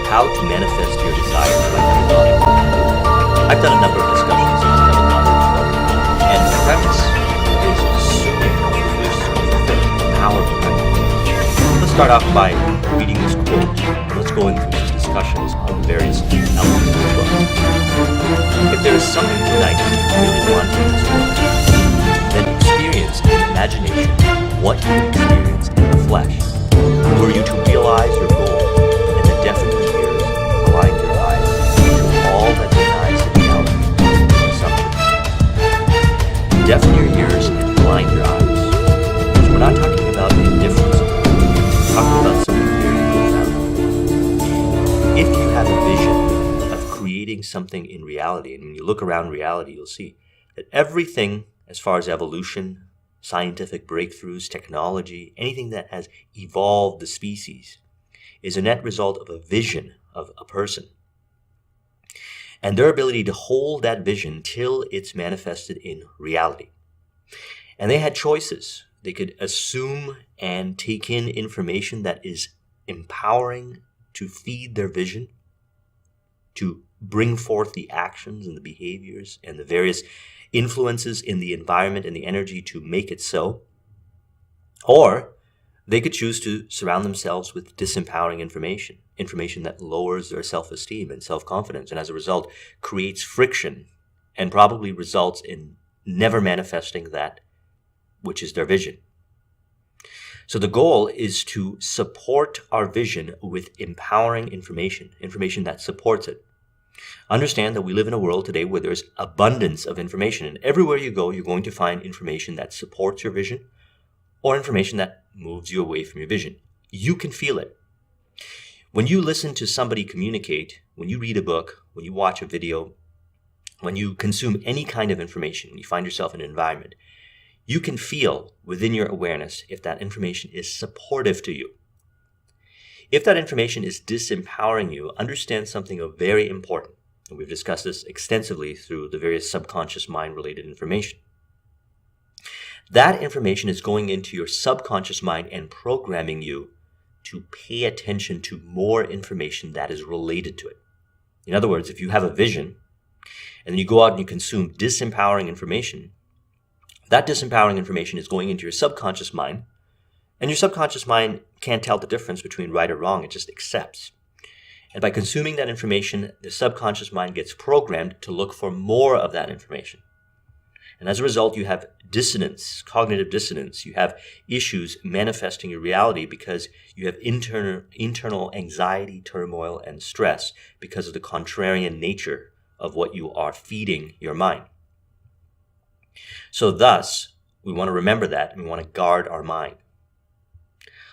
how to manifest your desires by embodiment. I've done a number of discussions on embodiment, and the premise is assuming the wish of fulfilling power behind it. Let's start off by reading this quote. Let's go into these discussions on various elements of the book. If there is something tonight you really want in this world, then experience in imagination what you experience in the flesh. Were you to realize your goal, in the deafening ears, blind your eyes to all that denies the reality of your assumptions. Deafen your ears and blind your eyes. Because we're not talking about indifference. We're talking about something very profound. If you have a vision of creating something in reality, and when you look around reality, you'll see that everything, as far as evolution, scientific breakthroughs, technology, anything that has evolved the species is a net result of a vision of a person. And their ability to hold that vision till it's manifested in reality. And they had choices. They could assume and take in information that is empowering to feed their vision, to bring forth the actions and the behaviors and the various influences in the environment and the energy to make it so. Or they could choose to surround themselves with disempowering information that lowers their self-esteem and self-confidence, and as a result creates friction and probably results in never manifesting that which is their vision. So the goal is to support our vision with empowering information that supports it. Understand that we live in a world today where there's abundance of information, and everywhere you go, you're going to find information that supports your vision or information that moves you away from your vision. You can feel it. When you listen to somebody communicate, when you read a book, when you watch a video, when you consume any kind of information, when you find yourself in an environment, you can feel within your awareness if that information is supportive to you. If that information is disempowering you, understand something very important. And we've discussed this extensively through the various subconscious mind-related information. That information is going into your subconscious mind and programming you to pay attention to more information that is related to it. In other words, if you have a vision, and then you go out and you consume disempowering information, that disempowering information is going into your subconscious mind, and your subconscious mind can't tell the difference between right or wrong, it just accepts. And by consuming that information, the subconscious mind gets programmed to look for more of that information. And as a result, you have dissonance, cognitive dissonance. You have issues manifesting your reality because you have internal anxiety, turmoil, and stress because of the contrarian nature of what you are feeding your mind. So thus, we want to remember that, and we want to guard our mind.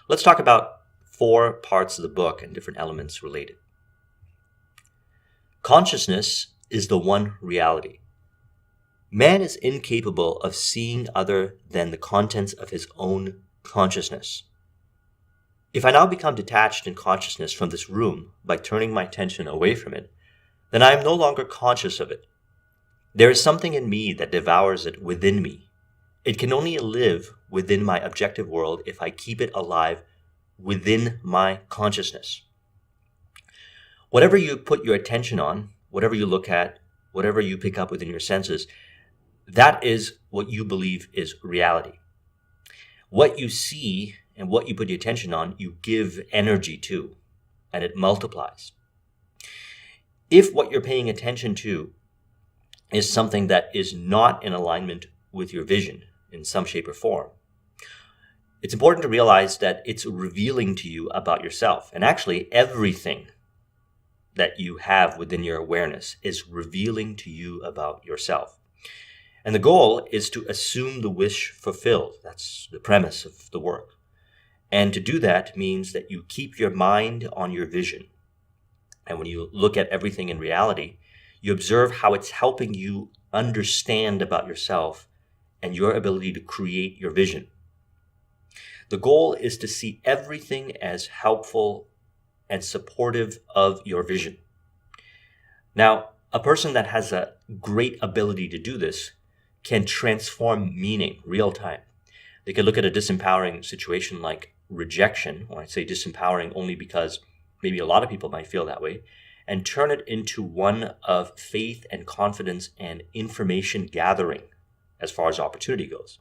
Let's talk about 4 parts of the book and different elements related. Consciousness is the one reality. Man is incapable of seeing other than the contents of his own consciousness. If I now become detached in consciousness from this room by turning my attention away from it, then I am no longer conscious of it. There is something in me that devours it within me. It can only live within my objective world if I keep it alive within my consciousness. Whatever you put your attention on, whatever you look at, whatever you pick up within your senses, that is what you believe is reality. What you see and what you put your attention on, you give energy to, and it multiplies. If what you're paying attention to is something that is not in alignment with your vision in some shape or form, it's important to realize that it's revealing to you about yourself. And actually, everything that you have within your awareness is revealing to you about yourself. And the goal is to assume the wish fulfilled. That's the premise of the work. And to do that means that you keep your mind on your vision. And when you look at everything in reality, you observe how it's helping you understand about yourself and your ability to create your vision. The goal is to see everything as helpful and supportive of your vision. Now, a person that has a great ability to do this can transform meaning real time. They could look at a disempowering situation like rejection, or I say disempowering only because maybe a lot of people might feel that way, and turn it into one of faith and confidence and information gathering as far as opportunity goes.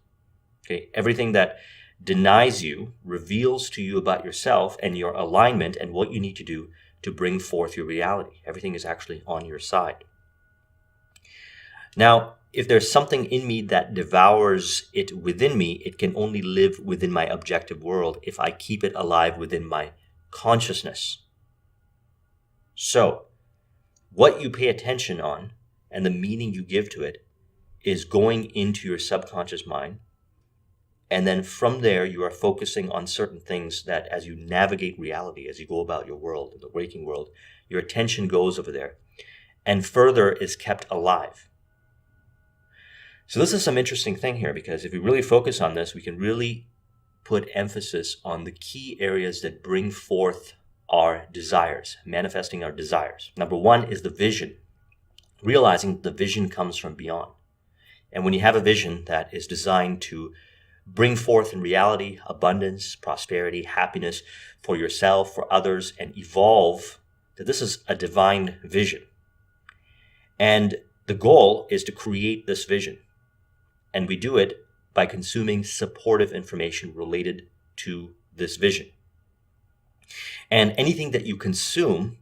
Okay, everything that denies you reveals to you about yourself and your alignment and what you need to do to bring forth your reality. Everything is actually on your side. Now, if there's something in me that devours it within me, it can only live within my objective world if I keep it alive within my consciousness. So, what you pay attention on and the meaning you give to it is going into your subconscious mind. And then from there, you are focusing on certain things that as you navigate reality, as you go about your world, the waking world, your attention goes over there and further is kept alive. So this is some interesting thing here, because if we really focus on this, we can really put emphasis on the key areas that bring forth our desires, manifesting our desires. Number one is the vision, realizing the vision comes from beyond. And when you have a vision that is designed to bring forth in reality abundance, prosperity, happiness for yourself, for others, and evolve, that this is a divine vision. And the goal is to create this vision. And we do it by consuming supportive information related to this vision. And anything that you consume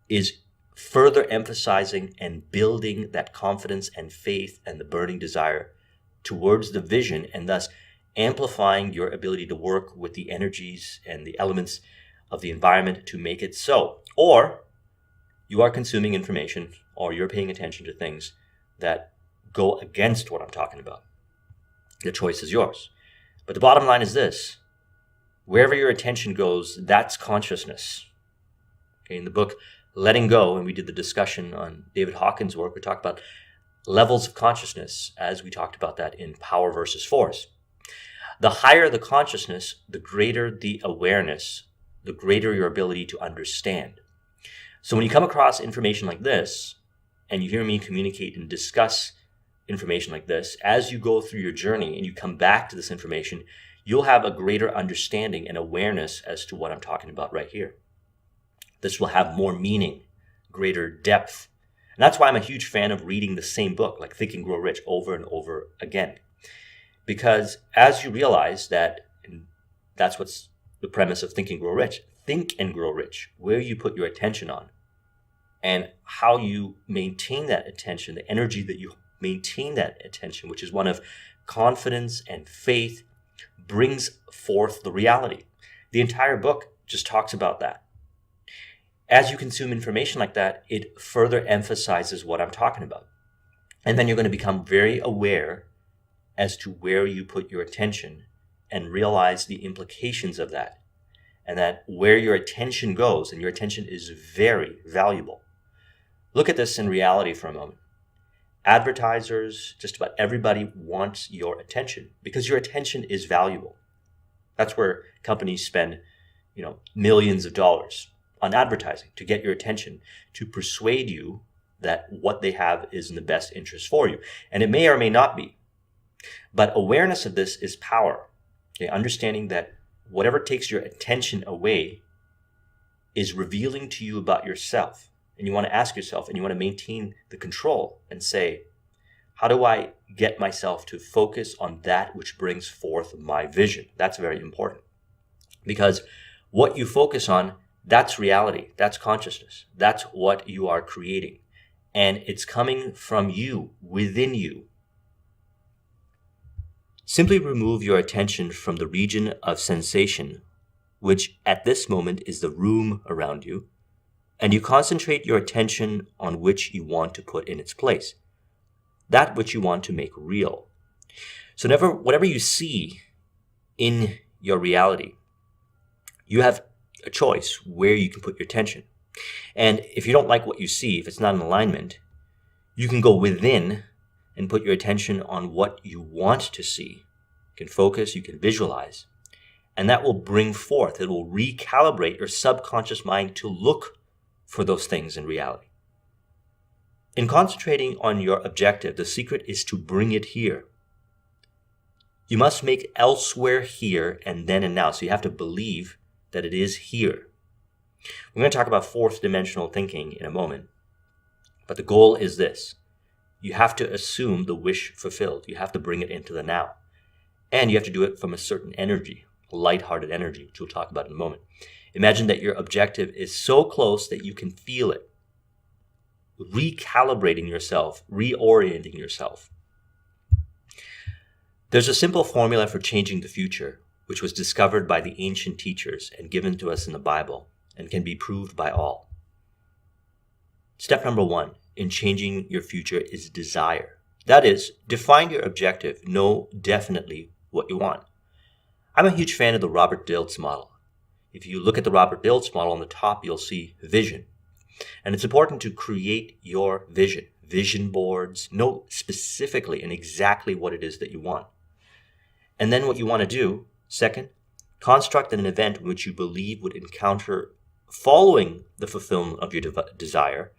is further emphasizing and building that confidence and faith and the burning desire towards the vision, and thus amplifying your ability to work with the energies and the elements of the environment to make it so. Or you are consuming information, or you're paying attention to things that go against what I'm talking about. The choice is yours. But the bottom line is this: wherever your attention goes, that's consciousness. Okay, in the book Letting Go, and we did the discussion on David Hawkins' work, we talked about levels of consciousness, as we talked about that in Power versus Force. The higher the consciousness, the greater the awareness, the greater your ability to understand. So when you come across information like this, and you hear me communicate and discuss information like this, as you go through your journey and you come back to this information, you'll have a greater understanding and awareness as to what I'm talking about right here. This will have more meaning, greater depth. And that's why I'm a huge fan of reading the same book, like Think and Grow Rich, over and over again. Because as you realize that, and that's what's the premise of Think and Grow Rich, think and grow rich, where you put your attention on, and how you maintain that attention, the energy that you maintain that attention, which is one of confidence and faith, brings forth the reality. The entire book just talks about that. As you consume information like that, it further emphasizes what I'm talking about. And then you're going to become very aware as to where you put your attention and realize the implications of that. And that where your attention goes, and your attention is very valuable. Look at this in reality for a moment. Advertisers, just about everybody wants your attention because your attention is valuable. That's where companies spend, millions of dollars on advertising to get your attention, to persuade you that what they have is in the best interest for you. And it may or may not be. But awareness of this is power. Okay? Understanding that whatever takes your attention away is revealing to you about yourself. And you want to ask yourself, and you want to maintain the control and say, how do I get myself to focus on that which brings forth my vision? That's very important. Because what you focus on, that's reality. That's consciousness. That's what you are creating. And it's coming from you, within you. Simply remove your attention from the region of sensation, which at this moment is the room around you, and you concentrate your attention on which you want to put in its place, that which you want to make real. So whatever you see in your reality, you have a choice where you can put your attention. And if you don't like what you see, if it's not in alignment, you can go within and put your attention on what you want to see. You can focus, you can visualize, and that will bring forth, it will recalibrate your subconscious mind to look for those things in reality. In concentrating on your objective, the secret is to bring it here. You must make elsewhere here and then and now. So you have to believe that it is here. We're going to talk about fourth dimensional thinking in a moment, but the goal is this. You have to assume the wish fulfilled. You have to bring it into the now. And you have to do it from a certain energy, a lighthearted energy, which we'll talk about in a moment. Imagine that your objective is so close that you can feel it. Recalibrating yourself, reorienting yourself. There's a simple formula for changing the future, which was discovered by the ancient teachers and given to us in the Bible, and can be proved by all. Step number 1 in changing your future is desire. That is, define your objective, know definitely what you want. I'm a huge fan of the Robert Dilts model. If you look at the Robert Dilts model on the top, you'll see vision. And it's important to create your vision boards, know specifically and exactly what it is that you want. And then what you want to do, second, construct an event which you believe would encounter following the fulfillment of your desire,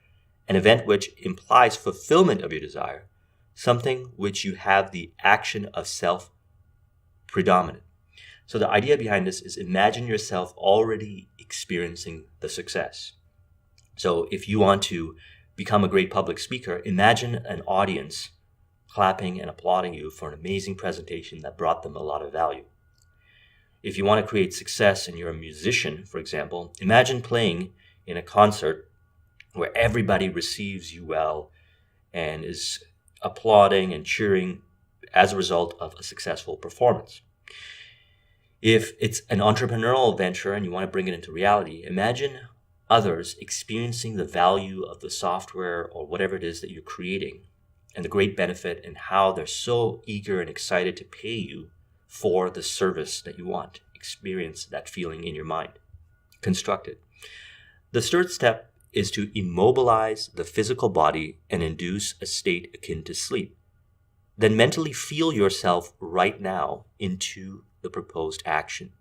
an event which implies fulfillment of your desire, something which you have the action of self predominant. So the idea behind this is imagine yourself already experiencing the success. So if you want to become a great public speaker, imagine an audience clapping and applauding you for an amazing presentation that brought them a lot of value. If you want to create success and you're a musician, for example, imagine playing in a concert where everybody receives you well and is applauding and cheering as a result of a successful performance. If it's an entrepreneurial venture and you want to bring it into reality, imagine others experiencing the value of the software or whatever it is that you're creating and the great benefit and how they're so eager and excited to pay you for the service that you want. Experience that feeling in your mind. Construct it. The third step is to immobilize the physical body and induce a state akin to sleep. Then mentally feel yourself right now into the proposed action.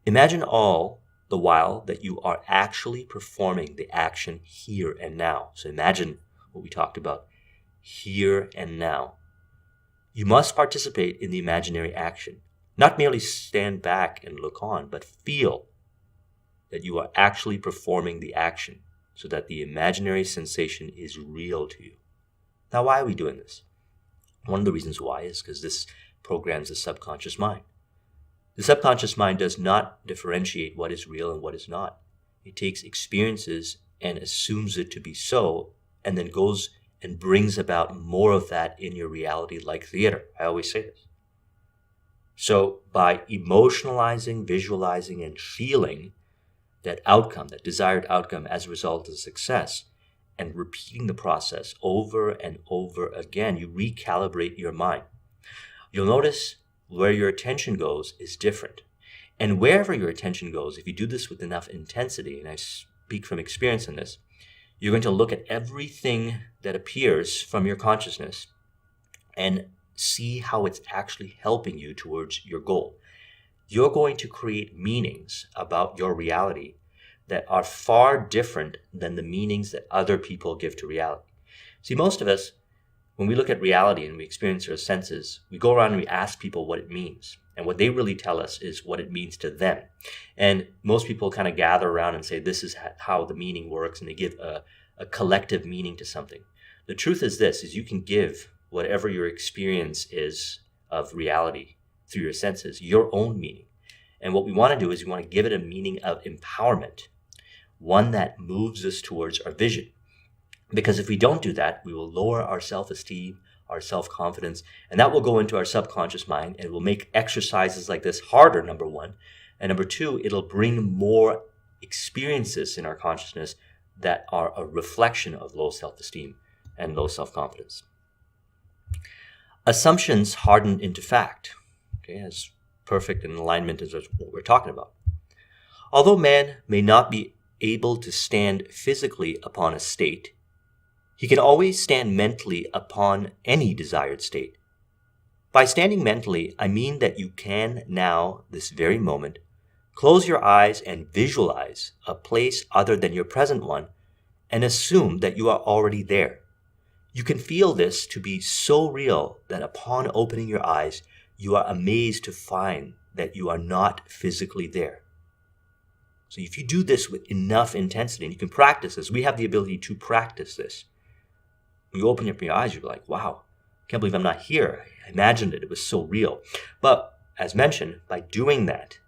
Imagine all the while that you are actually performing the action here and now. So imagine what we talked about, here and now. You must participate in the imaginary action, not merely stand back and look on, but feel that you are actually performing the action so that the imaginary sensation is real to you. Now, why are we doing this? One of the reasons why is because this programs the subconscious mind. The subconscious mind does not differentiate what is real and what is not. It takes experiences and assumes it to be so, and then goes and brings about more of that in your reality like theater. I always say this. So by emotionalizing, visualizing, and feeling that outcome, that desired outcome as a result of success, and repeating the process over and over again, you recalibrate your mind. You'll notice where your attention goes is different. And wherever your attention goes, if you do this with enough intensity, and I speak from experience in this, you're going to look at everything that appears from your consciousness and see how it's actually helping you towards your goal. You're going to create meanings about your reality that are far different than the meanings that other people give to reality. See, most of us, when we look at reality and we experience our senses, we go around and we ask people what it means. And what they really tell us is what it means to them. And most people kind of gather around and say, this is how the meaning works, and they give a collective meaning to something. The truth is this, is you can give whatever your experience is of reality through your senses, your own meaning. And what we want to do is we want to give it a meaning of empowerment, one that moves us towards our vision. Because if we don't do that, we will lower our self-esteem, our self-confidence, and that will go into our subconscious mind, and it will make exercises like this harder, number one. And number two, it'll bring more experiences in our consciousness that are a reflection of low self-esteem and low self-confidence. Assumptions harden into fact, okay, as perfect in alignment as what we're talking about. Although man may not be able to stand physically upon a state, he can always stand mentally upon any desired state. By standing mentally, I mean that you can now, this very moment, close your eyes and visualize a place other than your present one and assume that you are already there. You can feel this to be so real that upon opening your eyes, you are amazed to find that you are not physically there. So if you do this with enough intensity, and you can practice this, we have the ability to practice this. When you open up your eyes, you're like, wow, I can't believe I'm not here. I imagined it. It was so real. But as mentioned, by doing that,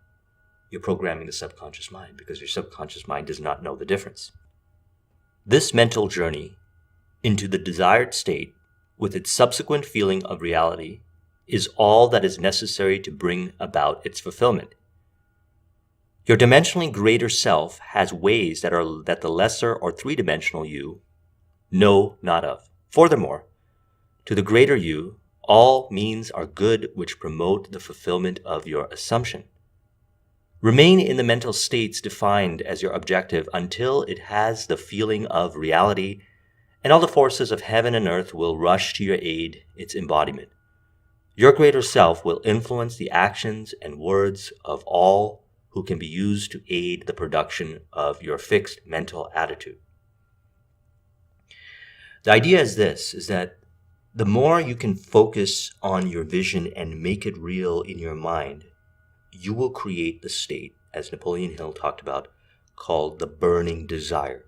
you're programming the subconscious mind because your subconscious mind does not know the difference. This mental journey into the desired state with its subsequent feeling of reality is all that is necessary to bring about its fulfillment. Your dimensionally greater self has ways that the lesser or three-dimensional you know not of. Furthermore, to the greater you, all means are good which promote the fulfillment of your assumption. Remain in the mental states defined as your objective until it has the feeling of reality, and all the forces of heaven and earth will rush to your aid, its embodiment. Your greater self will influence the actions and words of all who can be used to aid the production of your fixed mental attitude. The idea is this, is that the more you can focus on your vision and make it real in your mind, you will create the state, as Napoleon Hill talked about, called the burning desire.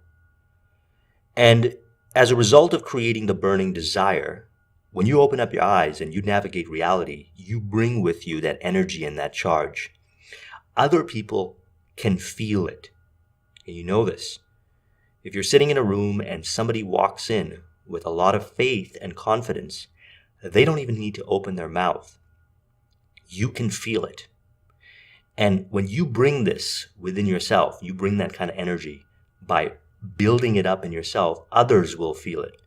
And as a result of creating the burning desire, when you open up your eyes and you navigate reality, you bring with you that energy and that charge. Other people can feel it. And you know this. If you're sitting in a room and somebody walks in with a lot of faith and confidence, they don't even need to open their mouth. You can feel it. And when you bring this within yourself, you bring that kind of energy by building it up in yourself, others will feel it.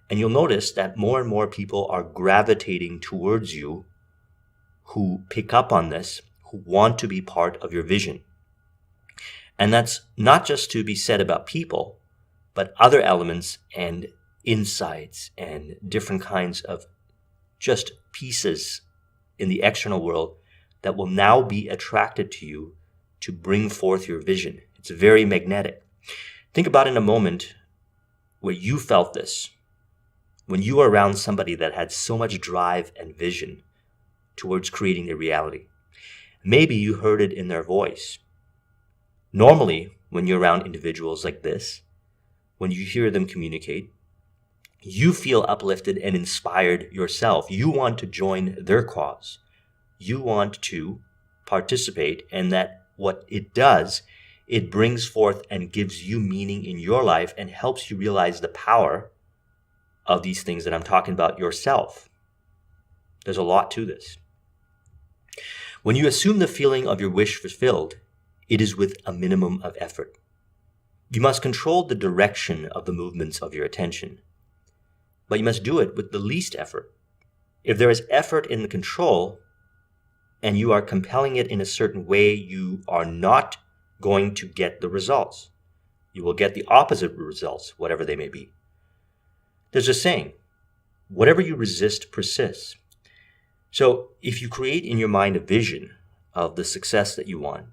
And you'll notice that more and more people are gravitating towards you who pick up on this, who want to be part of your vision. And that's not just to be said about people, but other elements and insights and different kinds of just pieces in the external world that will now be attracted to you to bring forth your vision. It's very magnetic. Think about in a moment where you felt this, when you were around somebody that had so much drive and vision towards creating a reality. Maybe you heard it in their voice. Normally, when you're around individuals like this, when you hear them communicate, you feel uplifted and inspired yourself. You want to join their cause. You want to participate, and that what it does, it brings forth and gives you meaning in your life and helps you realize the power of these things that I'm talking about yourself. There's a lot to this. When you assume the feeling of your wish fulfilled, it is with a minimum of effort. You must control the direction of the movements of your attention, but you must do it with the least effort. If there is effort in the control, and you are compelling it in a certain way, you are not going to get the results. You will get the opposite results, whatever they may be. There's a saying, whatever you resist persists. So if you create in your mind a vision of the success that you want,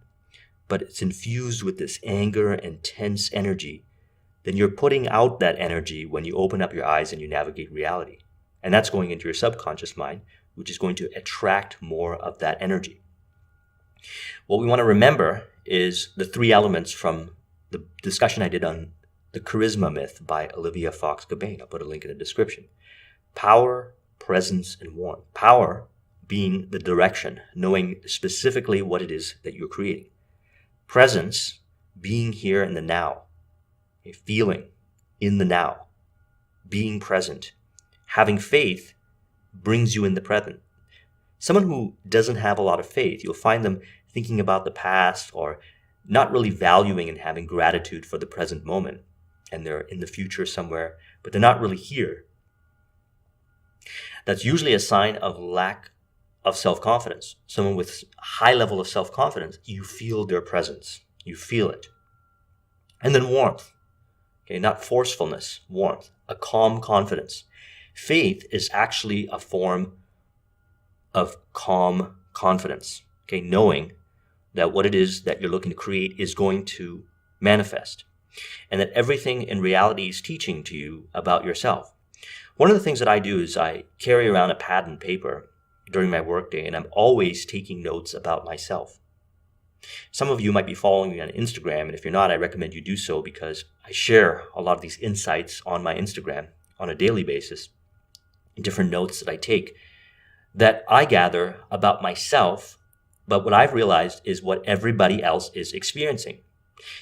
but it's infused with this anger and tense energy, then you're putting out that energy when you open up your eyes and you navigate reality. And that's going into your subconscious mind, which is going to attract more of that energy. What we want to remember is the three elements from the discussion I did on the charisma myth by Olivia Fox-Gabain. I'll put a link in the description. Power, presence, and warmth. Power being the direction, knowing specifically what it is that you're creating. Presence being here in the now, a feeling in the now, being present. Having faith brings you in the present. Someone who doesn't have a lot of faith, you'll find them thinking about the past or not really valuing and having gratitude for the present moment. And they're in the future somewhere, but they're not really here. That's usually a sign of lack of self-confidence. Someone with a high level of self-confidence, you feel their presence. You feel it. And then warmth. Okay, not forcefulness, warmth, a calm confidence. Faith is actually a form of calm confidence, okay, knowing that what it is that you're looking to create is going to manifest, and that everything in reality is teaching to you about yourself. One of the things that I do is I carry around a pad and paper during my workday, and I'm always taking notes about myself. Some of you might be following me on Instagram, and if you're not, I recommend you do so because I share a lot of these insights on my Instagram on a daily basis, different notes that I take that I gather about myself, but what I've realized is what everybody else is experiencing.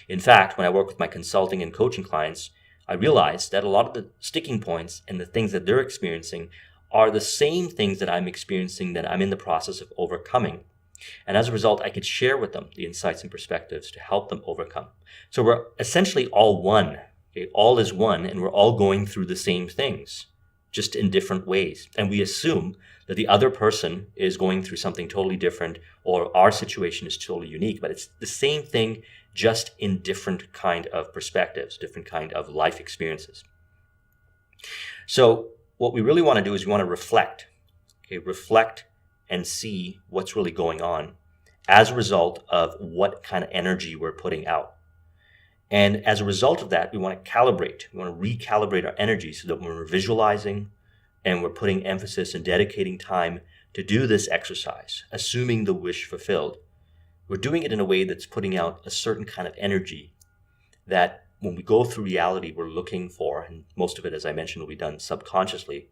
In fact, when I work with my consulting and coaching clients, I realize that a lot of the sticking points and the things that they're experiencing are the same things that I'm experiencing that I'm in the process of overcoming. And as a result, I could share with them the insights and perspectives to help them overcome. So we're essentially all one. Okay? All is one, and we're all going through the same things, just in different ways. And we assume that the other person is going through something totally different, or our situation is totally unique, but it's the same thing, just in different kind of perspectives, different kind of life experiences. So what we really want to do is we want to reflect. Okay? Reflect and see what's really going on as a result of what kind of energy we're putting out. And as a result of that, we want to calibrate. We want to recalibrate our energy so that when we're visualizing and we're putting emphasis and dedicating time to do this exercise, assuming the wish fulfilled, we're doing it in a way that's putting out a certain kind of energy that when we go through reality, we're looking for, and most of it, as I mentioned, will be done subconsciously,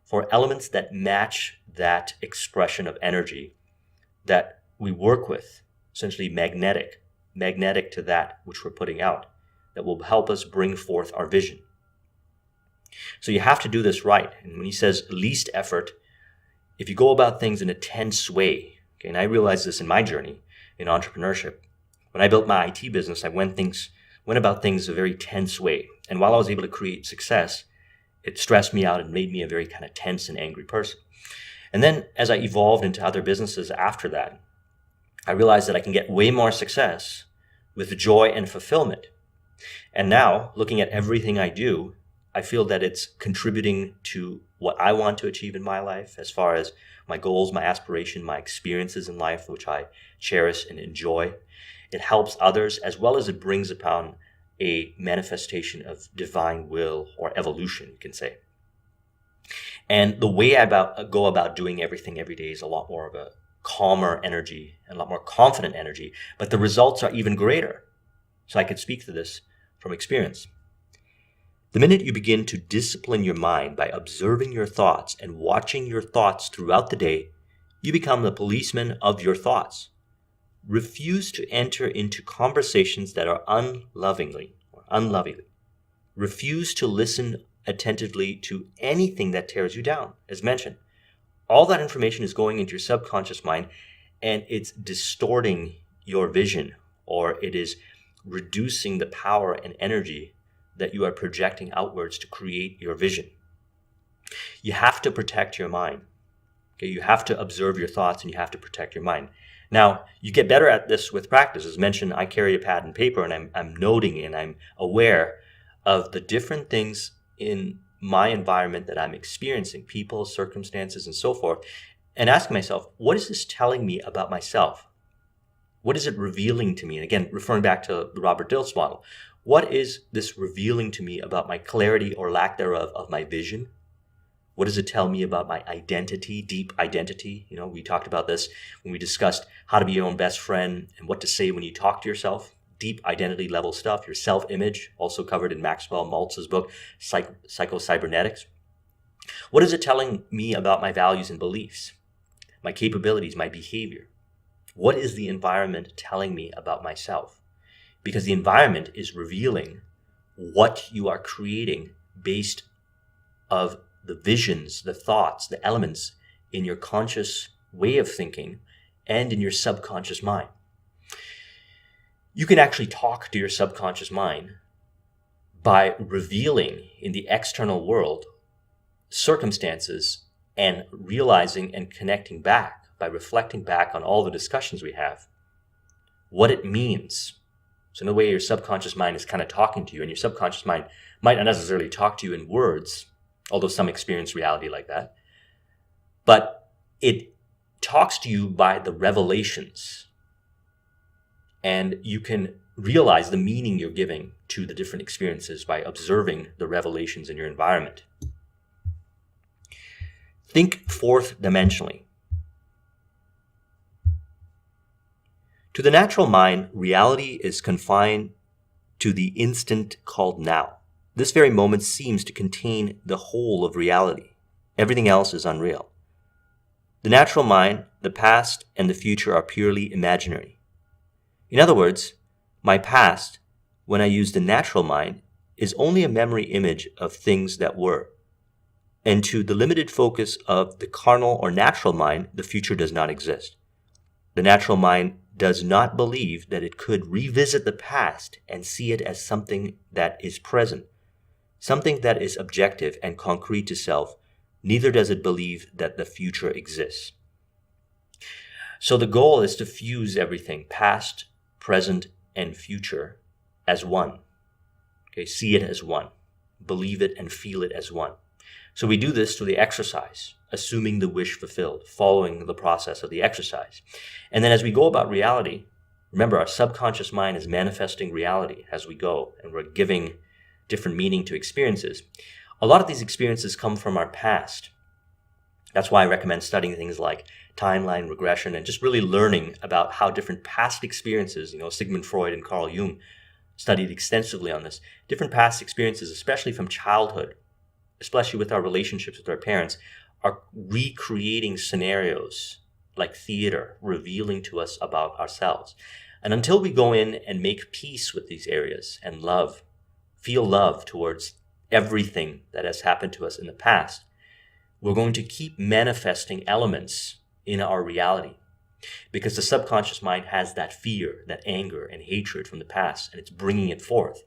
for elements that match that expression of energy that we work with, essentially magnetic to that which we're putting out, that will help us bring forth our vision. So you have to do this right. And when he says least effort, if you go about things in a tense way, okay, and I realized this in my journey in entrepreneurship. When I built my IT business, I went about things a very tense way. And while I was able to create success, it stressed me out and made me a very kind of tense and angry person. And then as I evolved into other businesses after that, I realized that I can get way more success with joy and fulfillment. And now, looking at everything I do, I feel that it's contributing to what I want to achieve in my life as far as my goals, my aspiration, my experiences in life, which I cherish and enjoy. It helps others as well as it brings upon a manifestation of divine will or evolution, you can say. And the way I go about doing everything every day is a lot more of a calmer energy and a lot more confident energy, but the results are even greater. So I could speak to this from experience. The minute you begin to discipline your mind by observing your thoughts and watching your thoughts throughout the day, you become the policeman of your thoughts. Refuse to enter into conversations that are unloving. Refuse to listen attentively to anything that tears you down. As mentioned, all that information is going into your subconscious mind and it's distorting your vision, or it is reducing the power and energy that you are projecting outwards to create your vision. You have to protect your mind. Okay? You have to observe your thoughts and you have to protect your mind. Now, you get better at this with practice. As mentioned, I carry a pad and paper and I'm noting and I'm aware of the different things in my environment that I'm experiencing, people, circumstances, and so forth, and ask myself, what is this telling me about myself? What is it revealing to me? And again, referring back to the Robert Dilts model, what is this revealing to me about my clarity or lack thereof of my vision? What does it tell me about my identity, deep identity? You know, we talked about this when we discussed how to be your own best friend and what to say when you talk to yourself. Deep identity level stuff, your self-image, also covered in Maxwell Maltz's book, Psycho-Cybernetics. What is it telling me about my values and beliefs, my capabilities, my behavior? What is the environment telling me about myself? Because the environment is revealing what you are creating based of the visions, the thoughts, the elements in your conscious way of thinking and in your subconscious mind. You can actually talk to your subconscious mind by revealing in the external world circumstances and realizing and connecting back by reflecting back on all the discussions we have, what it means. So in a way, your subconscious mind is kind of talking to you, and your subconscious mind might not necessarily talk to you in words, although some experience reality like that, but it talks to you by the revelations, and you can realize the meaning you're giving to the different experiences by observing the revelations in your environment. Think fourth dimensionally. To the natural mind, reality is confined to the instant called now. This very moment seems to contain the whole of reality. Everything else is unreal. The natural mind, the past, and the future are purely imaginary. In other words, my past, when I use the natural mind, is only a memory image of things that were. And to the limited focus of the carnal or natural mind, the future does not exist. The natural mind does not believe that it could revisit the past and see it as something that is present, something that is objective and concrete to self. Neither does it believe that the future exists. So the goal is to fuse everything, past, present, and future, as one. Okay, see it as one. Believe it and feel it as one. So we do this through the exercise, assuming the wish fulfilled, following the process of the exercise. And then as we go about reality, remember our subconscious mind is manifesting reality as we go, and we're giving different meaning to experiences. A lot of these experiences come from our past. That's why I recommend studying things like timeline regression and just really learning about how different past experiences, Sigmund Freud and Carl Jung studied extensively on this, different past experiences, especially from childhood, especially with our relationships with our parents, are recreating scenarios like theater, revealing to us about ourselves. And until we go in and make peace with these areas and feel love towards everything that has happened to us in the past, we're going to keep manifesting elements in our reality, because the subconscious mind has that fear, that anger and hatred from the past, and it's bringing it forth.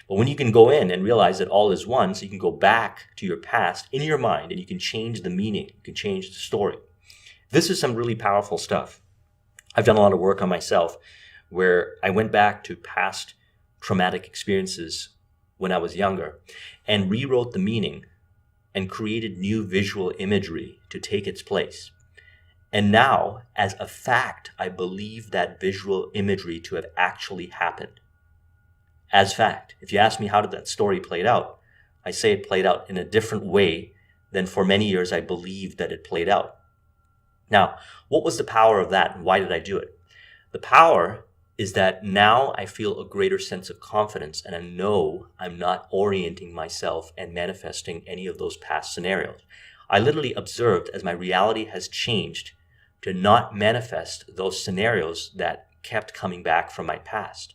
But when you can go in and realize that all is one, so you can go back to your past in your mind and you can change the meaning, you can change the story. This is some really powerful stuff. I've done a lot of work on myself where I went back to past traumatic experiences when I was younger and rewrote the meaning and created new visual imagery to take its place. And now, as a fact, I believe that visual imagery to have actually happened. As fact. If you ask me how did that story play out, I say it played out in a different way than for many years I believed that it played out. Now, what was the power of that and why did I do it? The power is that now I feel a greater sense of confidence and I know I'm not orienting myself and manifesting any of those past scenarios. I literally observed as my reality has changed to not manifest those scenarios that kept coming back from my past.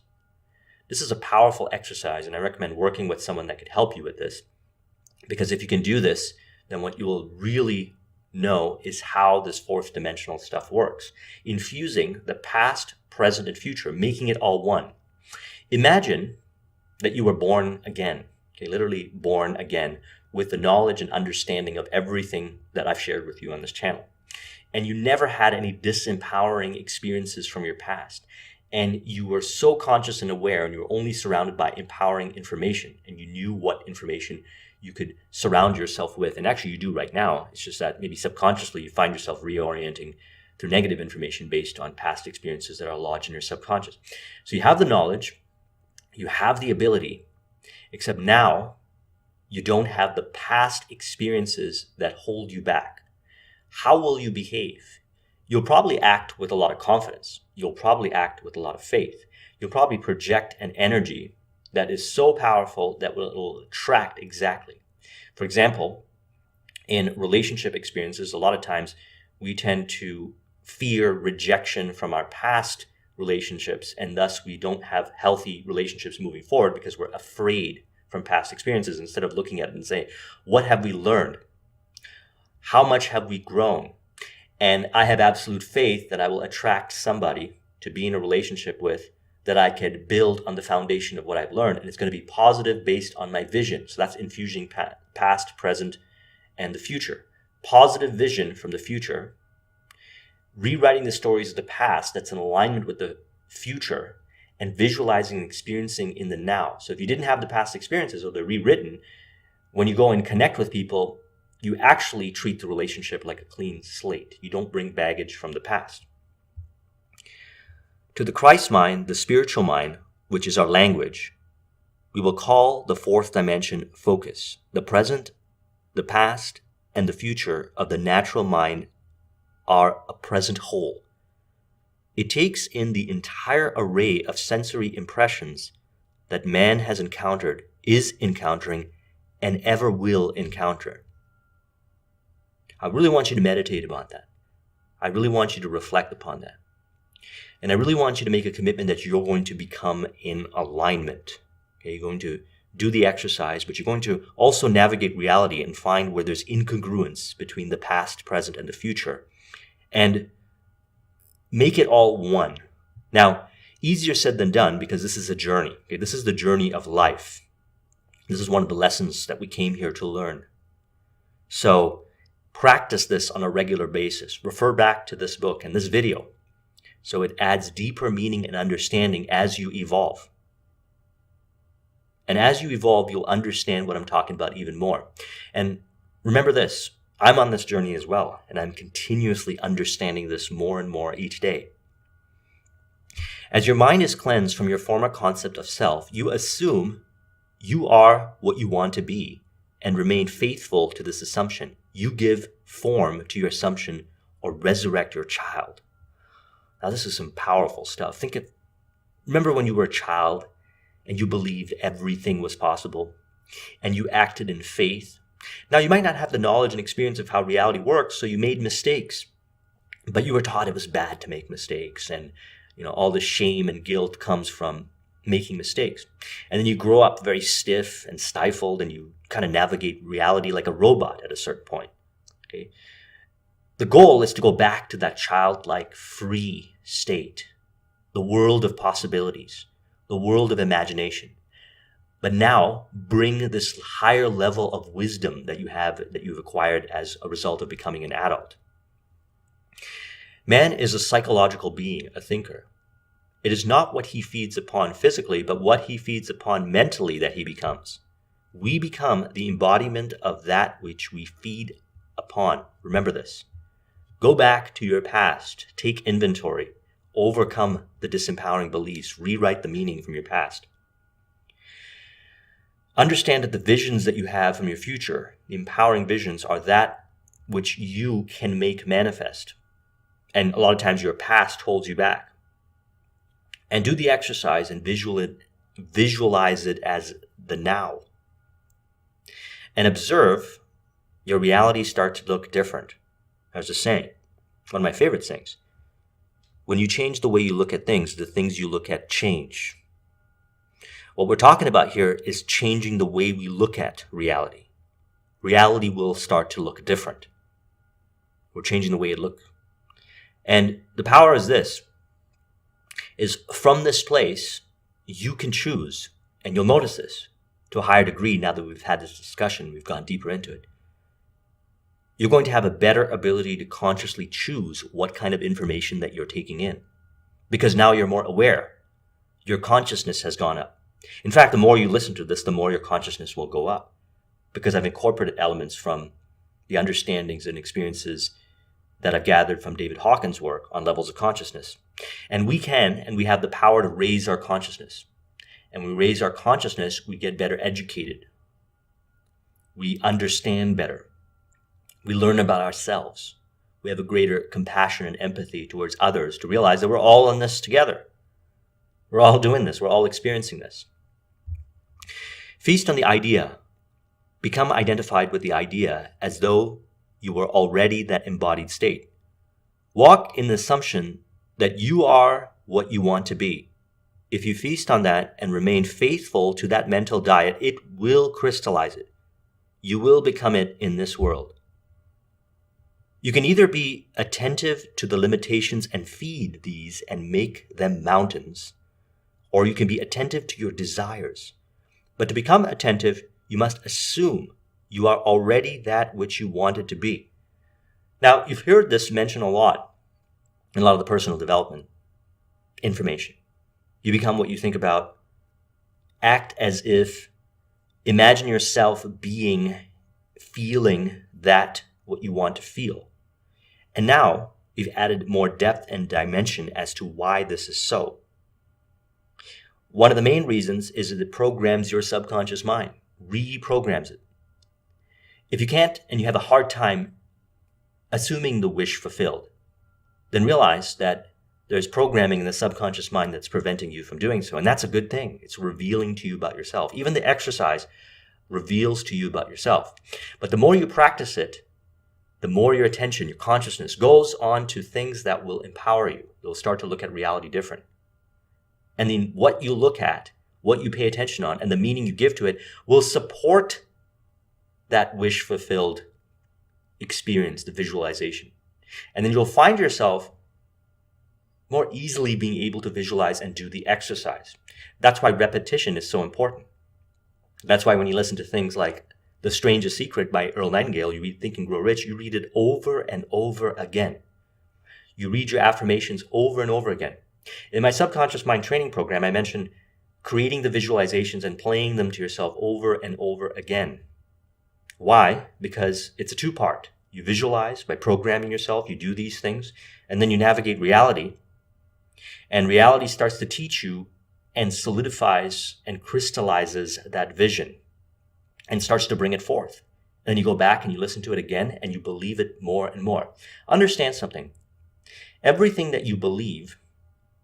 This is a powerful exercise, and I recommend working with someone that could help you with this, because if you can do this, then what you will really know is how this fourth dimensional stuff works. Infusing the past, present, and future, making it all one. Imagine that you were born again, literally born again, with the knowledge and understanding of everything that I've shared with you on this channel. And you never had any disempowering experiences from your past. And you were so conscious and aware, and you were only surrounded by empowering information, and you knew what information you could surround yourself with. And actually you do right now. It's just that maybe subconsciously you find yourself reorienting through negative information based on past experiences that are lodged in your subconscious. So you have the knowledge, you have the ability, except now you don't have the past experiences that hold you back. How will you behave? You'll probably act with a lot of confidence. You'll probably act with a lot of faith. You'll probably project an energy that is so powerful that will attract exactly. For example, in relationship experiences, a lot of times we tend to fear rejection from our past relationships, and thus we don't have healthy relationships moving forward because we're afraid from past experiences instead of looking at it and saying, what have we learned? How much have we grown? And I have absolute faith that I will attract somebody to be in a relationship with that I could build on the foundation of what I've learned. And it's going to be positive based on my vision. So that's infusing past, present, and the future. Positive vision from the future, rewriting the stories of the past that's in alignment with the future, and visualizing and experiencing in the now. So if you didn't have the past experiences or they're rewritten, when you go and connect with people, you actually treat the relationship like a clean slate. You don't bring baggage from the past. To the Christ mind, the spiritual mind, which is our language, we will call the fourth dimension focus. The present, the past, and the future of the natural mind are a present whole. It takes in the entire array of sensory impressions that man has encountered, is encountering, and ever will encounter. I really want you to meditate upon that. I really want you to reflect upon that. And I really want you to make a commitment that you're going to become in alignment. Okay, you're going to do the exercise, but you're going to also navigate reality and find where there's incongruence between the past, present, and the future. And make it all one. Now, easier said than done because this is a journey. Okay? This is the journey of life. This is one of the lessons that we came here to learn. So practice this on a regular basis. Refer back to this book and this video so it adds deeper meaning and understanding as you evolve. And as you evolve, you'll understand what I'm talking about even more. And remember this, I'm on this journey as well, and I'm continuously understanding this more and more each day. As your mind is cleansed from your former concept of self, you assume you are what you want to be and remain faithful to this assumption. You give form to your assumption or resurrect your child. Now, this is some powerful stuff. Remember when you were a child and you believed everything was possible and you acted in faith? Now, you might not have the knowledge and experience of how reality works, so you made mistakes, but you were taught it was bad to make mistakes, and all the shame and guilt comes from making mistakes. And then you grow up very stiff and stifled, and you kind of navigate reality like a robot at a certain point. Okay? The goal is to go back to that childlike, free state, the world of possibilities, the world of imagination. But now bring this higher level of wisdom that you've acquired as a result of becoming an adult. Man is a psychological being, a thinker. It is not what he feeds upon physically, but what he feeds upon mentally that he becomes. We become the embodiment of that which we feed upon. Remember this. Go back to your past, take inventory, overcome the disempowering beliefs, rewrite the meaning from your past. Understand that the visions that you have from your future, the empowering visions, are that which you can make manifest. And a lot of times your past holds you back. And do the exercise and visualize it as the now. And observe your reality start to look different. There's a saying, one of my favorite sayings. When you change the way you look at things, the things you look at change. What we're talking about here is changing the way we look at reality. Reality will start to look different. We're changing the way it looks. And the power is this, is from this place, you can choose, and you'll notice this to a higher degree now that we've had this discussion, we've gone deeper into it. You're going to have a better ability to consciously choose what kind of information that you're taking in. Because now you're more aware. Your consciousness has gone up. In fact, the more you listen to this, the more your consciousness will go up. Because I've incorporated elements from the understandings and experiences that I've gathered from David Hawkins' work on levels of consciousness. And we have the power to raise our consciousness. And when we raise our consciousness, we get better educated. We understand better. We learn about ourselves. We have a greater compassion and empathy towards others to realize that we're all in this together. We're all doing this. We're all experiencing this. Feast on the idea. Become identified with the idea as though you were already that embodied state. Walk in the assumption that you are what you want to be. If you feast on that and remain faithful to that mental diet, it will crystallize it. You will become it in this world. You can either be attentive to the limitations and feed these and make them mountains, or you can be attentive to your desires. But to become attentive, you must assume you are already that which you wanted to be. Now, you've heard this mentioned a lot in a lot of the personal development information. You become what you think about. Act as if, imagine yourself feeling that what you want to feel. And now we've added more depth and dimension as to why this is so. One of the main reasons is that it programs your subconscious mind, reprograms it. If you can't and you have a hard time assuming the wish fulfilled, then realize that There's programming in the subconscious mind that's preventing you from doing so. And that's a good thing. It's revealing to you about yourself. Even the exercise reveals to you about yourself. But the more you practice it, the more your attention, your consciousness goes on to things that will empower you. You'll start to look at reality different. And then what you look at, what you pay attention on, and the meaning you give to it will support that wish fulfilled experience, the visualization. And then you'll find yourself more easily being able to visualize and do the exercise. That's why repetition is so important. That's why when you listen to things like The Strangest Secret by Earl Nightingale, you read Think and Grow Rich, you read it over and over again. You read your affirmations over and over again. In my subconscious mind training program, I mentioned creating the visualizations and playing them to yourself over and over again. Why? Because it's a two-part. You visualize by programming yourself, you do these things, and then you navigate reality. And reality starts to teach you and solidifies and crystallizes that vision and starts to bring it forth. And then you go back and you listen to it again and you believe it more and more. Understand something. Everything that you believe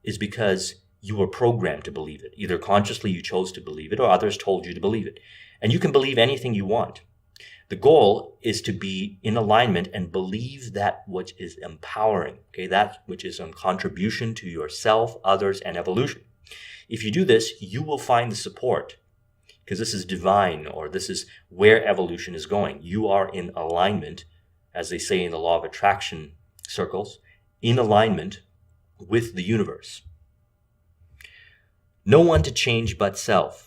is because you were programmed to believe it. Either consciously you chose to believe it or others told you to believe it. And you can believe anything you want. The goal is to be in alignment and believe that which is empowering, okay? That which is a contribution to yourself, others, and evolution. If you do this, you will find the support, because this is divine, or this is where evolution is going. You are in alignment, as they say in the law of attraction circles, in alignment with the universe. No one to change but self.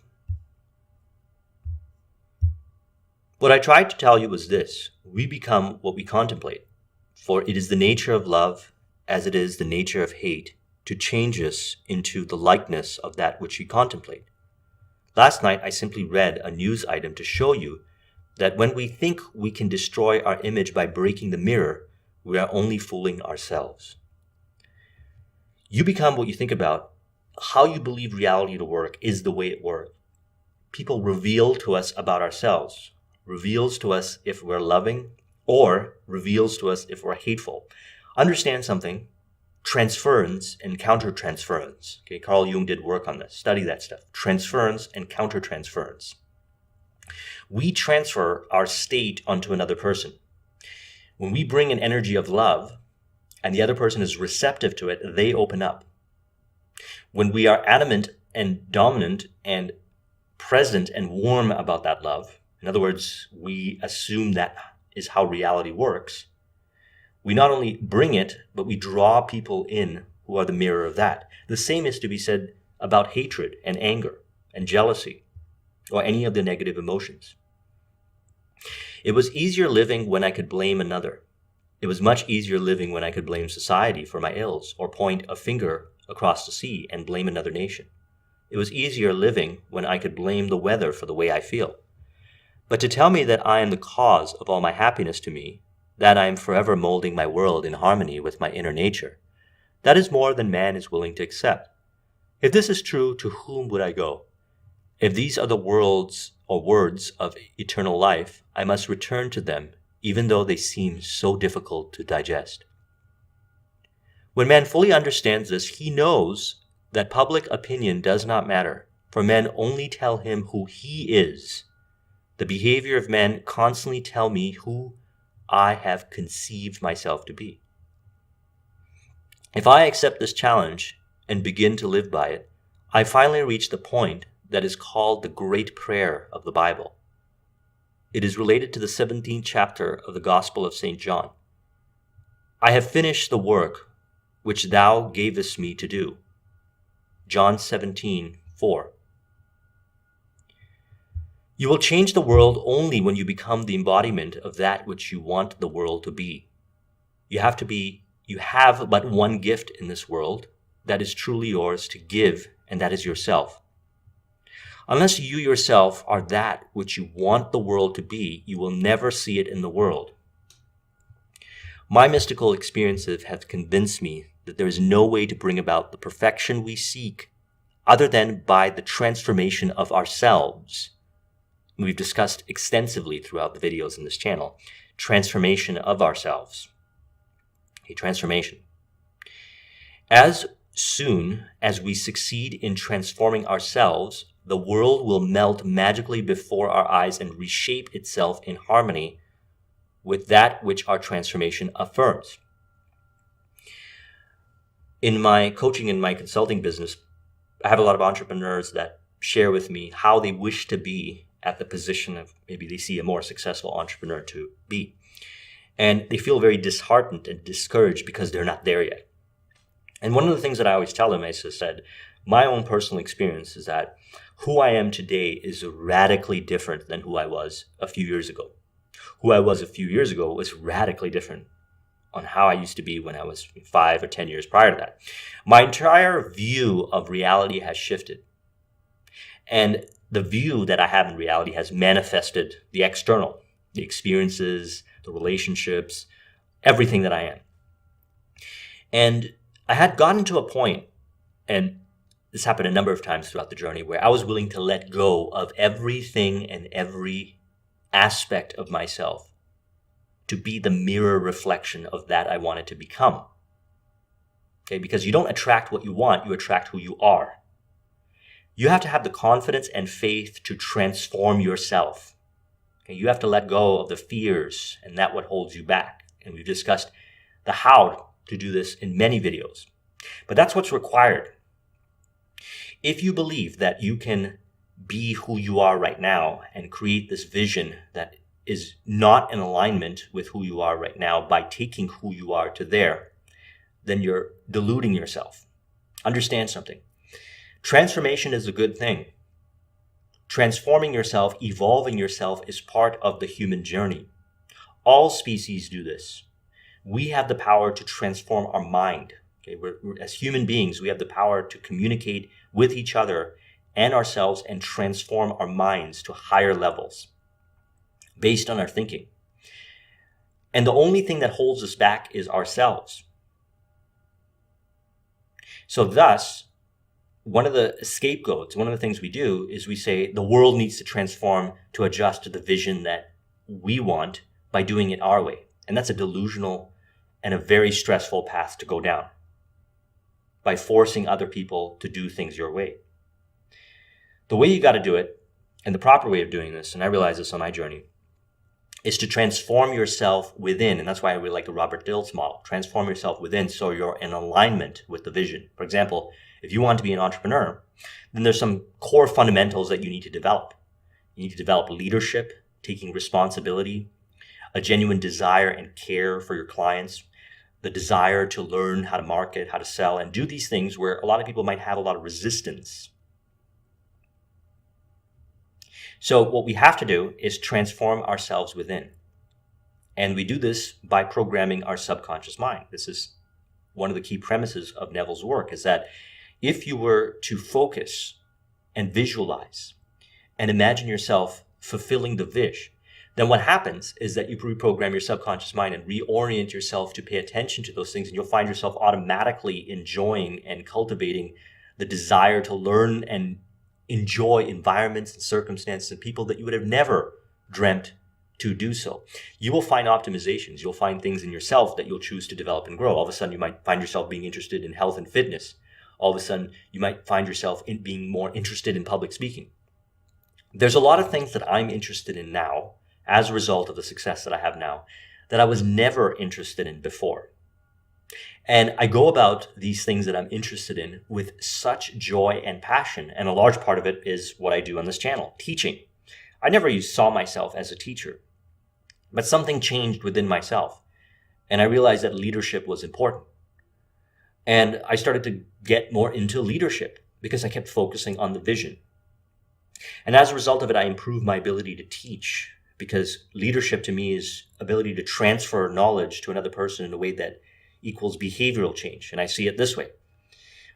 What I tried to tell you was this: we become what we contemplate, for it is the nature of love, as it is the nature of hate, to change us into the likeness of that which we contemplate. Last night, I simply read a news item to show you that when we think we can destroy our image by breaking the mirror, we are only fooling ourselves. You become what you think about. How you believe reality to work is the way it works. People reveal to us about ourselves, reveals to us if we're loving, or reveals to us if we're hateful. Understand something: transference and countertransference. Okay, Carl Jung did work on this. Study that stuff. Transference and countertransference. We transfer our state onto another person. When we bring an energy of love and the other person is receptive to it, they open up. When we are adamant and dominant and present and warm about that love, in other words, we assume that is how reality works, we not only bring it, but we draw people in who are the mirror of that. The same is to be said about hatred and anger and jealousy, or any of the negative emotions. It was easier living when I could blame another. It was much easier living when I could blame society for my ills, or point a finger across the sea and blame another nation. It was easier living when I could blame the weather for the way I feel. But to tell me that I am the cause of all my happiness to me, that I am forever molding my world in harmony with my inner nature, that is more than man is willing to accept. If this is true, to whom would I go? If these are the worlds or words of eternal life, I must return to them, even though they seem so difficult to digest. When man fully understands this, he knows that public opinion does not matter, for men only tell him who he is. The behavior of men constantly tell me who I have conceived myself to be. If I accept this challenge and begin to live by it, I finally reach the point that is called the Great Prayer of the Bible. It is related to the 17th chapter of the Gospel of St. John. I have finished the work which thou gavest me to do. John 17:4. You will change the world only when you become the embodiment of that which you want the world to be. You have but one gift in this world that is truly yours to give, and that is yourself. Unless you yourself are that which you want the world to be, you will never see it in the world. My mystical experiences have convinced me that there is no way to bring about the perfection we seek other than by the transformation of ourselves. We've discussed extensively throughout the videos in this channel, transformation of ourselves. A transformation. As soon as we succeed in transforming ourselves, the world will melt magically before our eyes and reshape itself in harmony with that which our transformation affirms. In my coaching and my consulting business, I have a lot of entrepreneurs that share with me how they wish to be at the position of maybe they see a more successful entrepreneur to be. And they feel very disheartened and discouraged because they're not there yet. And one of the things that I always tell them, as I said, my own personal experience is that who I am today is radically different than who I was a few years ago. Who I was a few years ago was radically different on how I used to be when I was 5 or 10 years prior to that. My entire view of reality has shifted. And the view that I have in reality has manifested the external, the experiences, the relationships, everything that I am. And I had gotten to a point, and this happened a number of times throughout the journey, where I was willing to let go of everything and every aspect of myself to be the mirror reflection of that I wanted to become. Okay, because you don't attract what you want, you attract who you are. You have to have the confidence and faith to transform yourself. Okay, you have to let go of the fears and that what holds you back. And we've discussed the how to do this in many videos. But that's what's required. If you believe that you can be who you are right now and create this vision that is not in alignment with who you are right now by taking who you are to there, then you're deluding yourself. Understand something. Transformation is a good thing. Transforming yourself, evolving yourself is part of the human journey. All species do this. We have the power to transform our mind. Okay, as human beings, we have the power to communicate with each other and ourselves and transform our minds to higher levels based on our thinking. And the only thing that holds us back is ourselves. So thus, one of the scapegoats, one of the things we do is we say the world needs to transform to adjust to the vision that we want by doing it our way. And that's a delusional and a very stressful path to go down, by forcing other people to do things your way. The way you got to do it, and the proper way of doing this, and I realized this on my journey, is to transform yourself within. And that's why I really like the Robert Dills model. Transform yourself within so you're in alignment with the vision. For example, if you want to be an entrepreneur, then there's some core fundamentals that you need to develop. You need to develop leadership, taking responsibility, a genuine desire and care for your clients, the desire to learn how to market, how to sell, and do these things where a lot of people might have a lot of resistance. So what we have to do is transform ourselves within. And we do this by programming our subconscious mind. This is one of the key premises of Neville's work, is that if you were to focus and visualize and imagine yourself fulfilling the wish, then what happens is that you reprogram your subconscious mind and reorient yourself to pay attention to those things, and you'll find yourself automatically enjoying and cultivating the desire to learn and enjoy environments and circumstances and people that you would have never dreamt to do so. You will find optimizations. You'll find things in yourself that you'll choose to develop and grow. All of a sudden, you might find yourself being interested in health and fitness. All of a sudden, you might find yourself in being more interested in public speaking. There's a lot of things that I'm interested in now as a result of the success that I have now that I was never interested in before. And I go about these things that I'm interested in with such joy and passion. And a large part of it is what I do on this channel, teaching. I never saw myself as a teacher, but something changed within myself. And I realized that leadership was important. And I started to get more into leadership because I kept focusing on the vision. And as a result of it, I improved my ability to teach, because leadership to me is ability to transfer knowledge to another person in a way that equals behavioral change. And I see it this way.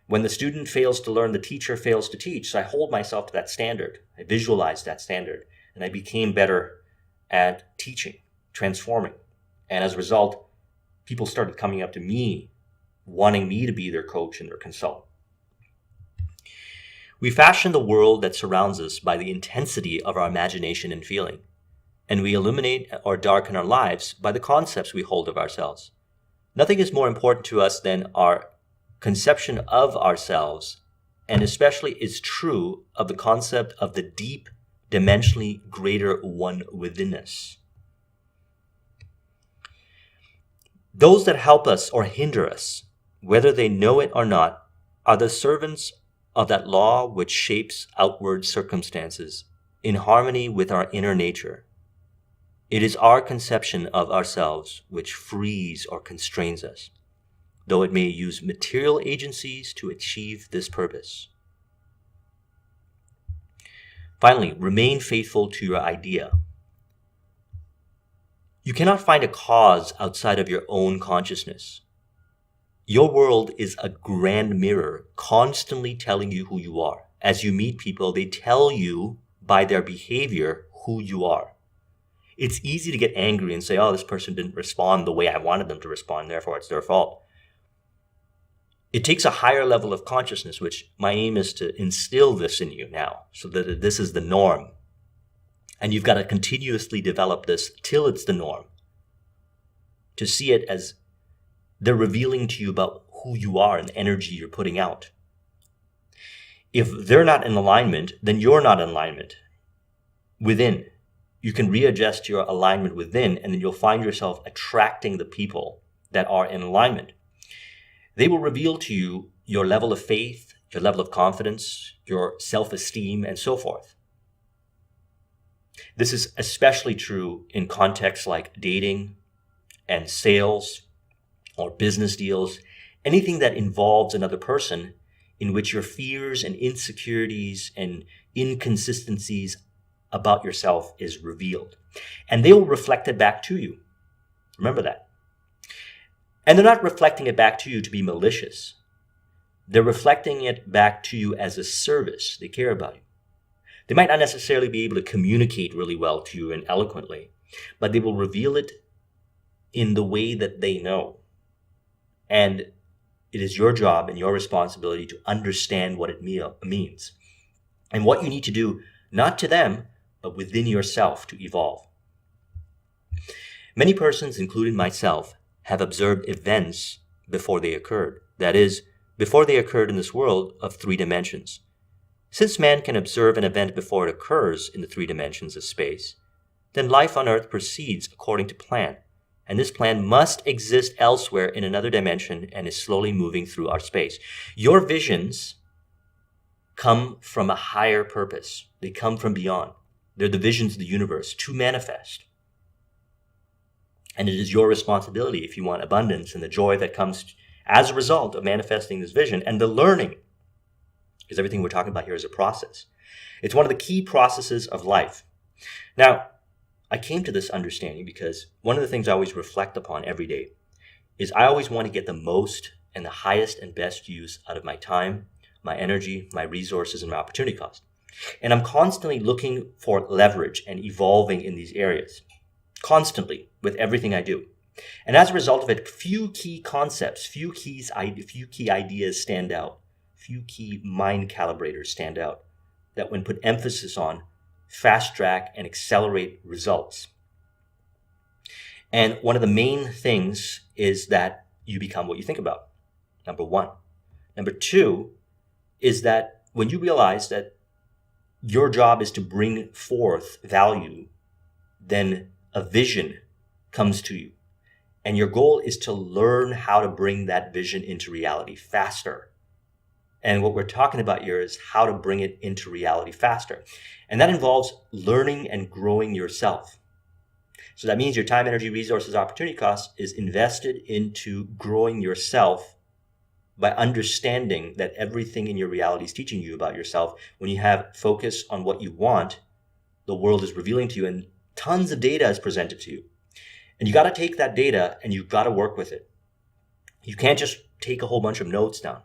When the student fails to learn, the teacher fails to teach. So I hold myself to that standard. I visualized that standard, and I became better at teaching, transforming. And as a result, people started coming up to me, wanting me to be their coach and their consultant. We fashion the world that surrounds us by the intensity of our imagination and feeling, and we illuminate or darken our lives by the concepts we hold of ourselves. Nothing is more important to us than our conception of ourselves, and especially is true of the concept of the deep, dimensionally greater one within us. Those that help us or hinder us, whether they know it or not, are the servants of that law which shapes outward circumstances in harmony with our inner nature. It is our conception of ourselves which frees or constrains us, though it may use material agencies to achieve this purpose. Finally, remain faithful to your idea. You cannot find a cause outside of your own consciousness. Your world is a grand mirror constantly telling you who you are. As you meet people, they tell you by their behavior who you are. It's easy to get angry and say, oh, this person didn't respond the way I wanted them to respond, therefore it's their fault. It takes a higher level of consciousness, which my aim is to instill this in you now, so that this is the norm. And you've got to continuously develop this till it's the norm. To see it as they're revealing to you about who you are and the energy you're putting out. If they're not in alignment, then you're not in alignment within. You can readjust your alignment within, and then you'll find yourself attracting the people that are in alignment. They will reveal to you your level of faith, your level of confidence, your self-esteem, and so forth. This is especially true in contexts like dating and sales or business deals, anything that involves another person in which your fears and insecurities and inconsistencies about yourself is revealed. And they will reflect it back to you. Remember that. And they're not reflecting it back to you to be malicious. They're reflecting it back to you as a service. They care about you. They might not necessarily be able to communicate really well to you and eloquently, but they will reveal it in the way that they know. And it is your job and your responsibility to understand what it means and what you need to do, not to them, but within yourself to evolve. Many persons, including myself, have observed events before they occurred. That is, before they occurred in this world of 3 dimensions. Since man can observe an event before it occurs in the 3 dimensions of space, then life on Earth proceeds according to plan, and this plan must exist elsewhere in another dimension and is slowly moving through our space. Your visions come from a higher purpose. They come from beyond. They're the visions of the universe to manifest. And it is your responsibility, if you want abundance and the joy that comes as a result of manifesting this vision, and the learning, because everything we're talking about here is a process. It's one of the key processes of life. Now, I came to this understanding because one of the things I always reflect upon every day is I always want to get the most and the highest and best use out of my time, my energy, my resources, and my opportunity cost. And I'm constantly looking for leverage and evolving in these areas, constantly with everything I do. And as a result of it, few key concepts, few key ideas stand out, few key mind calibrators stand out that when put emphasis on, fast track and accelerate results. And one of the main things is that you become what you think about, number 1. Number 2 is that when you realize that your job is to bring forth value, then a vision comes to you. And your goal is to learn how to bring that vision into reality faster. And what we're talking about here is how to bring it into reality faster. And that involves learning and growing yourself. So that means your time, energy, resources, opportunity costs is invested into growing yourself by understanding that everything in your reality is teaching you about yourself. When you have focus on what you want, the world is revealing to you and tons of data is presented to you. And you got to take that data and you've got to work with it. You can't just take a whole bunch of notes down.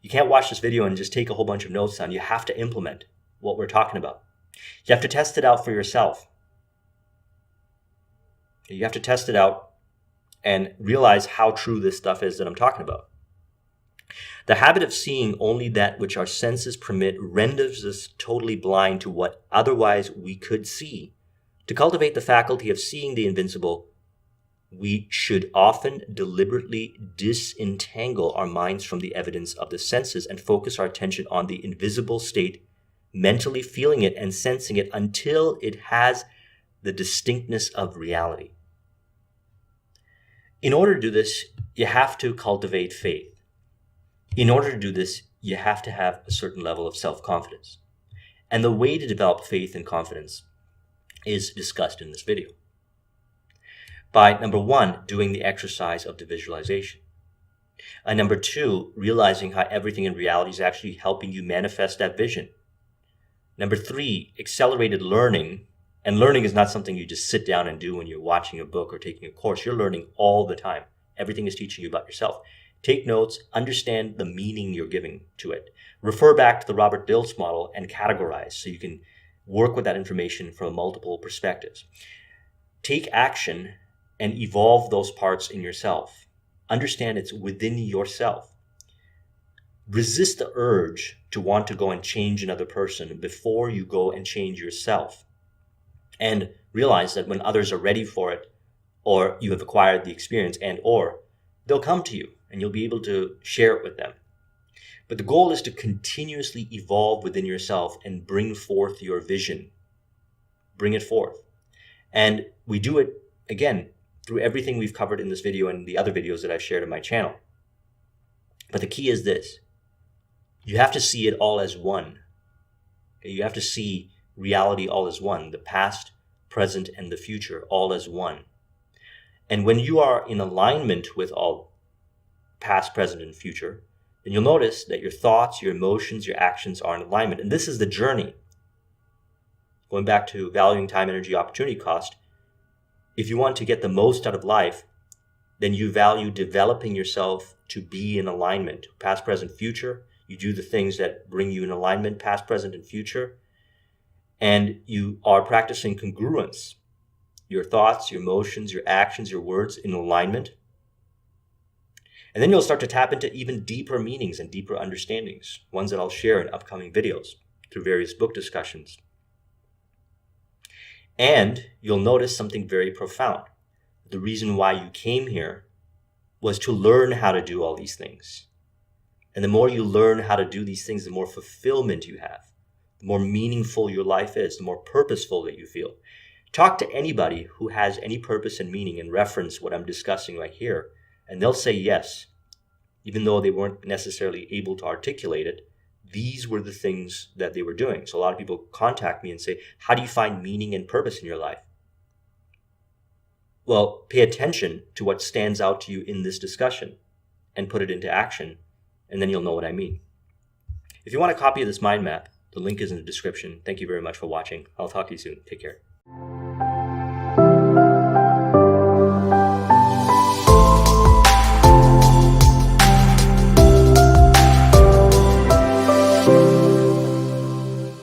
You can't watch this video and just take a whole bunch of notes down. You have to implement what we're talking about. You have to test it out for yourself. You have to test it out and realize how true this stuff is that I'm talking about. The habit of seeing only that which our senses permit renders us totally blind to what otherwise we could see. To cultivate the faculty of seeing the invincible, we should often deliberately disentangle our minds from the evidence of the senses and focus our attention on the invisible state, mentally feeling it and sensing it until it has the distinctness of reality. In order to do this, you have to cultivate faith. In order to do this, you have to have a certain level of self-confidence. And the way to develop faith and confidence is discussed in this video. By number 1, doing the exercise of the visualization. And number 2, realizing how everything in reality is actually helping you manifest that vision. Number 3, accelerated learning. And learning is not something you just sit down and do when you're watching a book or taking a course. You're learning all the time. Everything is teaching you about yourself. Take notes, understand the meaning you're giving to it. Refer back to the Robert Dilts model and categorize so you can work with that information from multiple perspectives. Take action and evolve those parts in yourself. Understand it's within yourself. Resist the urge to want to go and change another person before you go and change yourself. And realize that when others are ready for it, or you have acquired the experience or they'll come to you and you'll be able to share it with them. But the goal is to continuously evolve within yourself and bring forth your vision. Bring it forth. And we do it, again, through everything we've covered in this video and the other videos that I've shared on my channel. But the key is this. You have to see it all as one. Okay? You have to see reality all as one, the past, present, and the future all as one. And when you are in alignment with all past, present, and future, then you'll notice that your thoughts, your emotions, your actions are in alignment. And this is the journey. Going back to valuing time, energy, opportunity cost, if you want to get the most out of life, then you value developing yourself to be in alignment. Past, present, future. You do the things that bring you in alignment, past, present, and future. And you are practicing congruence. Your thoughts, your emotions, your actions, your words in alignment. And then you'll start to tap into even deeper meanings and deeper understandings, ones that I'll share in upcoming videos through various book discussions. And you'll notice something very profound. The reason why you came here was to learn how to do all these things. And the more you learn how to do these things, the more fulfillment you have, the more meaningful your life is, the more purposeful that you feel. Talk to anybody who has any purpose and meaning and reference what I'm discussing right here, and they'll say yes, even though they weren't necessarily able to articulate it. These were the things that they were doing. So a lot of people contact me and say, how do you find meaning and purpose in your life? Well, pay attention to what stands out to you in this discussion and put it into action, and then you'll know what I mean. If you want a copy of this mind map, the link is in the description. Thank you very much for watching. I'll talk to you soon. Take care.